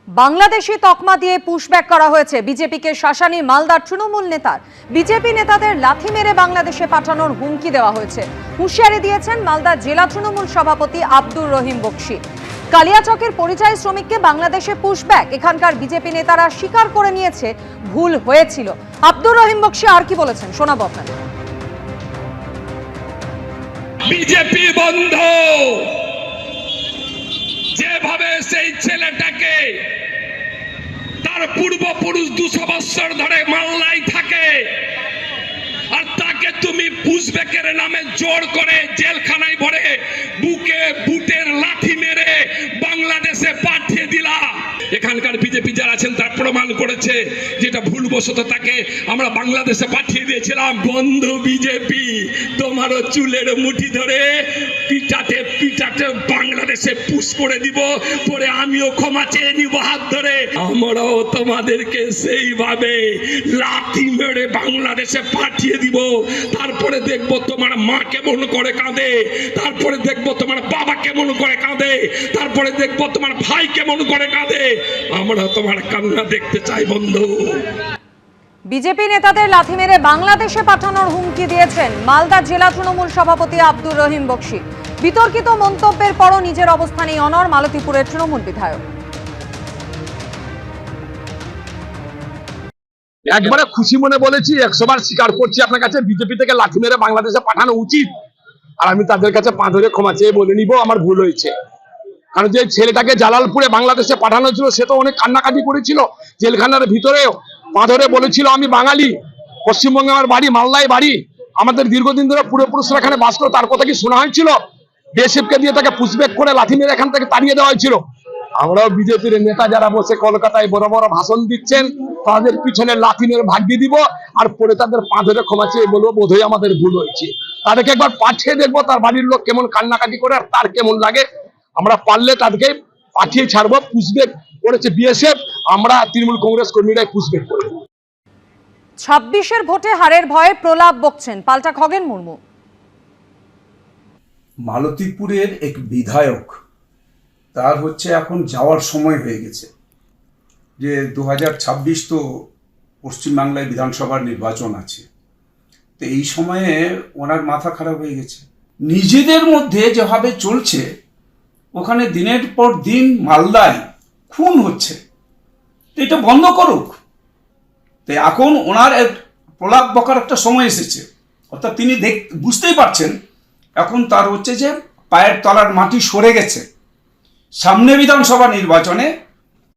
বাংলাদেশি তকমা দিয়ে পুশব্যাক করা হয়েছে বিজেপিকে শাসানি মালদার তৃণমূল নেতার। বিজেপি নেতাদের লাথি মেরে বাংলাদেশে পাঠানোর হুমকি দেওয়া হয়েছে। হুঁশিয়ারি দিয়েছেন মালদা জেলা তৃণমূল সভাপতি আব্দুর রহিম বকশী। কালিয়াচকের পরিযায়ী শ্রমিককে বাংলাদেশে পুশব্যাক, এখানকার বিজেপি নেতারা স্বীকার করে নিয়েছে ভুল হয়েছিল। আব্দুর রহিম বকশী আর কি বলেছেন শোনাবো আপনাদের। বিজেপি বন্ধ, যেভাবে সেই ছেলেটাকে তার পূর্বপুরুষ 200 বছর ধরে মাল্লায় থাকে আর তাকে তুমি পুশব্যাকের নামে জোর করে জেলখানায় ভরে বুকে বুটের লাঠি মেরে বাংলাদেশে পাঠিয়ে দিলা। এখানকার বিজেপি যারা আছেন তারা প্রমাণ করেছে যেটা ভুলবশত তাকে আমরা বাংলাদেশে পাঠিয়ে দিয়েছিলাম। বন্ধু বিজেপি, তোমারও চুলের মুঠি ধরে পিটাতে পিটাতে বাংলাদেশে পুশ করে দিব, পরে আমিও ক্ষমা চেয়ে নিব হাত ধরে। আমরাও তোমাদেরকে সেইভাবে লাঠি মেরে বাংলাদেশে পাঠিয়ে দিব। তারপরে দেখবো তোমার মা কেমন করে কাঁদে, তারপরে দেখবো তোমার বাবা কেমন করে কাঁদে, তারপরে দেখবো তোমার ভাই কেমন করে কাঁদে। আমরা তোমার কান্না দেখতে চাই বন্ধু। বিজেপি নেতাদের লাথি মেরে বাংলাদেশে পাঠানোর হুমকি দিয়েছেন মালদা জেলা তৃণমূল সভাপতি আব্দুর রহিম বকশী। বিতর্কিত মন্তব্যের পরও নিজের অবস্থানেই অনড় মালতীপুরের তৃণমূল বিধায়ক। একবারে খুশি মনে বলেছি, 100 বার স্বীকার করছি আপনার কাছে, বিজেপি থেকে লাঠি মেরে বাংলাদেশে পাঠানো উচিত। আর আমি তাদের কাছে পা ধরে ক্ষমা চেয়ে বলে নিব আমার ভুল হয়েছে। কারণ যে ছেলেটাকে জালালপুরে বাংলাদেশে পাঠানো ছিল সে তো অনেক কান্নাকাটি করেছিল জেলখানার ভিতরে, পা ধরে বলেছিল আমি বাঙালি, পশ্চিমবঙ্গে আমার বাড়ি, মালদায় বাড়ি, আমাদের দীর্ঘদিন ধরে পূর্বপুরুষরা এখানে বাস করে। তার কথা কি শোনা হয়েছিল? বিএসএফকে দিয়ে তাকে পুশব্যাক করে লাঠি মেরে এখান থেকে তাড়িয়ে দেওয়া হয়েছিল। আমরাও বিজেপির নেতা যারা বসে কলকাতায় বড় বড় ভাষণ দিচ্ছেন তাদের পিছনে লাথি মেরে ভাগিয়ে দিব, আর পরে তাদের পা ধরে ক্ষমা চেয়ে বলবো বোধহয় আমাদের ভুল হয়েছে। তাদেরকে একবার পাঠিয়ে দেখবো তার বাড়ির লোক কেমন কান্নাকাটি করে আর তার কেমন লাগে। আমরা পারলে তাদেরকে পাঠিয়ে ছাড়বো। পুশব্যাক করেছে বিএসএফ, আমরা তৃণমূল কংগ্রেস কর্মীরাই পুশব্যাক করবো। 26-এর ভোটে হারের ভয়ে প্রলাপ বকছেন পাল্টা খগেন মুর্মু। মালতীপুরের এক বিধায়ক, তার হচ্ছে এখন যাওয়ার সময় হয়ে গেছে, যে 2026 তো পশ্চিমবাংলায় বিধানসভার নির্বাচন আছে। তো এই সময়ে ওনার মাথা খারাপ হয়ে গেছে। নিজেদের মধ্যে যেভাবে চলছে, ওখানে দিনের পর দিন মালদায় খুন হচ্ছে, তো এটা বন্ধ করুক। তো এখন ওনার এক প্রলাপ বকার একটা সময় এসেছে, অর্থাৎ তিনি বুঝতেই পারছেন এখন তার হচ্ছে যে পায়ের তলার মাটি সরে গেছে। সামনে বিধানসভা নির্বাচনে